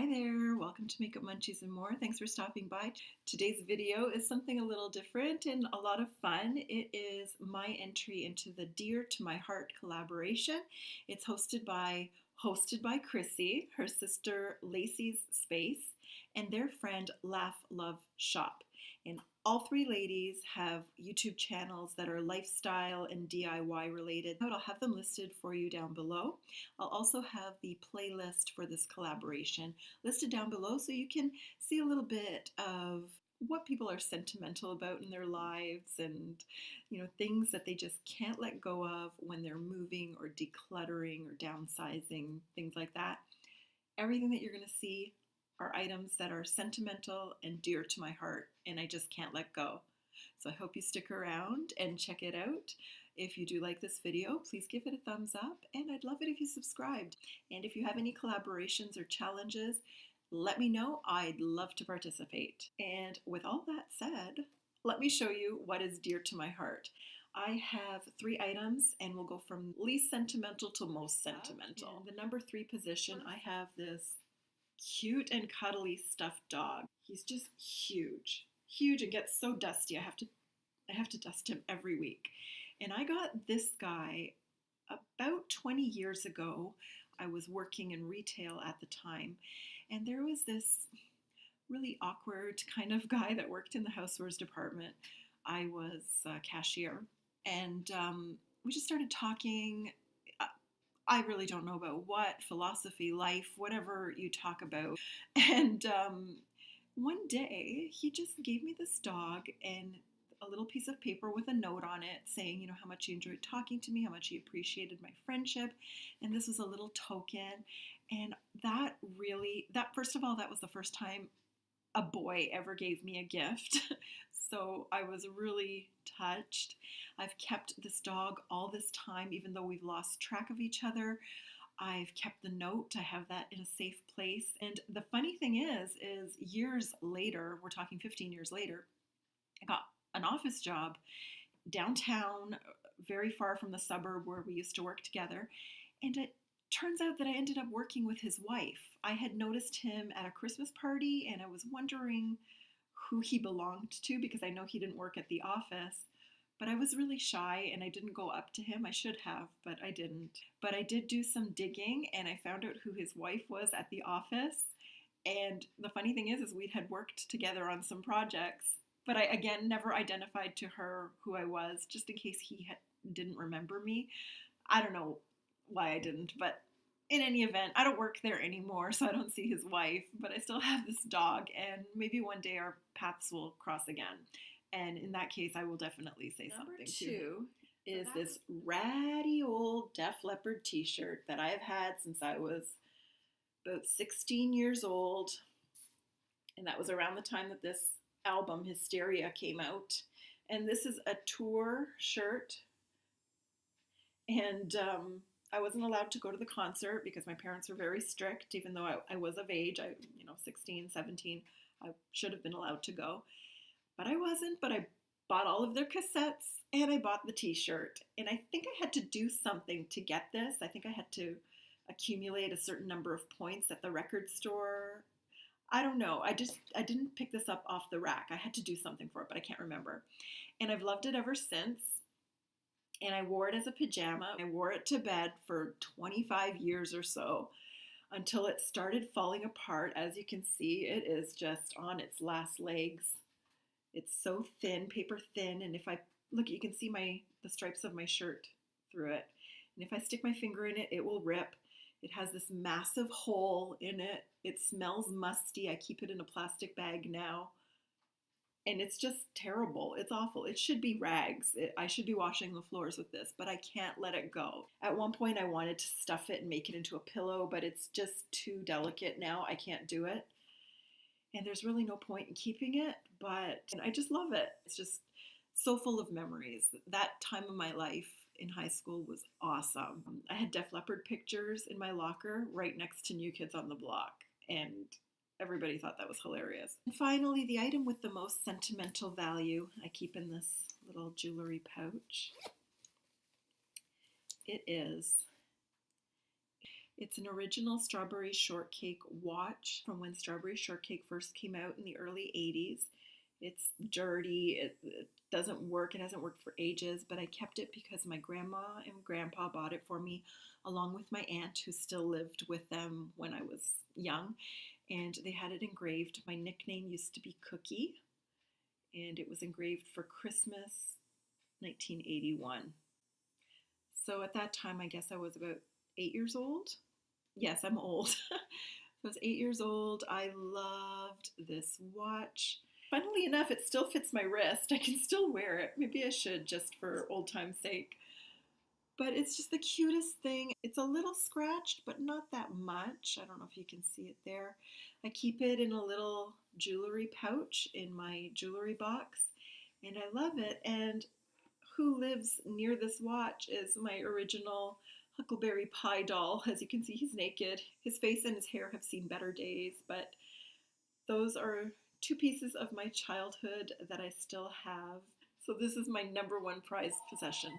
Hi there, welcome to Makeup Munchies and More. Thanks for stopping by. Today's video is something a little different and a lot of fun. It is my entry into the Dear to My Heart collaboration. It's hosted by HostedbyKrssie, her sister Lacee's Space, and their friend Laugh Love Shop. And all three ladies have YouTube channels that are lifestyle and DIY related. I'll have them listed for you down below. I'll also have the playlist for this collaboration listed down below so you can see a little bit of what people are sentimental about in their lives and, things that they just can't let go of when they're moving or decluttering or downsizing, things like that. Everything that you're going to see are items that are sentimental and dear to my heart, and I just can't let go. So I hope you stick around and check it out. If you do like this video, please give it a thumbs up, and I'd love it if you subscribed. And if you have any collaborations or challenges, let me know. I'd love to participate. And with all that said, let me show you what is dear to my heart. I have 3 items, and we'll go from least sentimental to most sentimental. In the number 3 position, I have this cute and cuddly stuffed dog. He's just huge and gets so dusty. I have to dust him every week. And I got this guy about 20 years ago. I was working in retail at the time, and there was this really awkward kind of guy that worked in the housewares department. I was a cashier, and we just started talking. I really don't know about what, philosophy, life, whatever you talk about. And one day he just gave me this dog and a little piece of paper with a note on it saying, how much he enjoyed talking to me, how much he appreciated my friendship. And this was a little token. And that first of all, that was the first time a boy ever gave me a gift. So I was really touched. I've kept this dog all this time, even though we've lost track of each other. I've kept the note. I have that in a safe place. And the funny thing is years later, we're talking 15 years later, I got an office job downtown, very far from the suburb where we used to work together. And it turns out that I ended up working with his wife. I had noticed him at a Christmas party, and I was wondering who he belonged to because I know he didn't work at the office. But I was really shy and I didn't go up to him. I should have, but I didn't. But I did do some digging, and I found out who his wife was at the office. And the funny thing is we had worked together on some projects, but I, again, never identified to her who I was, just in case he didn't remember me. I don't know why I didn't, but in any event, I don't work there anymore, so I don't see his wife, but I still have this dog, and maybe one day our paths will cross again. And in that case, I will definitely say something to him. Number 2 is this ratty old Def Leppard t-shirt that I've had since I was about 16 years old. And that was around the time that this album, Hysteria, came out. And this is a tour shirt. And I wasn't allowed to go to the concert because my parents were very strict, even though I was of age. 16, 17, I should have been allowed to go. But I wasn't, but I bought all of their cassettes and I bought the t-shirt. And I think I had to do something to get this. I think I had to accumulate a certain number of points at the record store. I don't know. I didn't pick this up off the rack. I had to do something for it, but I can't remember. And I've loved it ever since. And I wore it as a pajama. I wore it to bed for 25 years or so until it started falling apart. As you can see, it is just on its last legs. It's so thin, paper thin, and if I look, you can see the stripes of my shirt through it. And if I stick my finger in it, it will rip. It has this massive hole in it. It smells musty. I keep it in a plastic bag now. And it's just terrible. It's awful. It should be rags. I should be washing the floors with this, but I can't let it go. At one point, I wanted to stuff it and make it into a pillow, but it's just too delicate now. I can't do it. And there's really no point in keeping it, but I just love it. It's just so full of memories. That time of my life in high school was awesome. I had Def Leppard pictures in my locker right next to New Kids on the Block, and everybody thought that was hilarious. And finally, the item with the most sentimental value I keep in this little jewelry pouch. It's an original strawberry shortcake watch from when strawberry shortcake first came out in the early 80s. It's dirty, it doesn't work, it hasn't worked for ages, but I kept it because my grandma and grandpa bought it for me along with my aunt who still lived with them when I was young, and they had it engraved. My nickname used to be Cookie, and it was engraved for Christmas 1981. So at that time, I guess I was about 8 years old. Yes, I'm old. I was 8 years old. I loved this watch. Funnily enough, it still fits my wrist. I can still wear it. Maybe I should just for old time's sake. But it's just the cutest thing. It's a little scratched, but not that much. I don't know if you can see it there. I keep it in a little jewelry pouch in my jewelry box, and I love it. And who lives near this watch is my original Huckleberry Pie doll. As you can see, he's naked. His face and his hair have seen better days, but those are two pieces of my childhood that I still have. So this is my number one prized possession.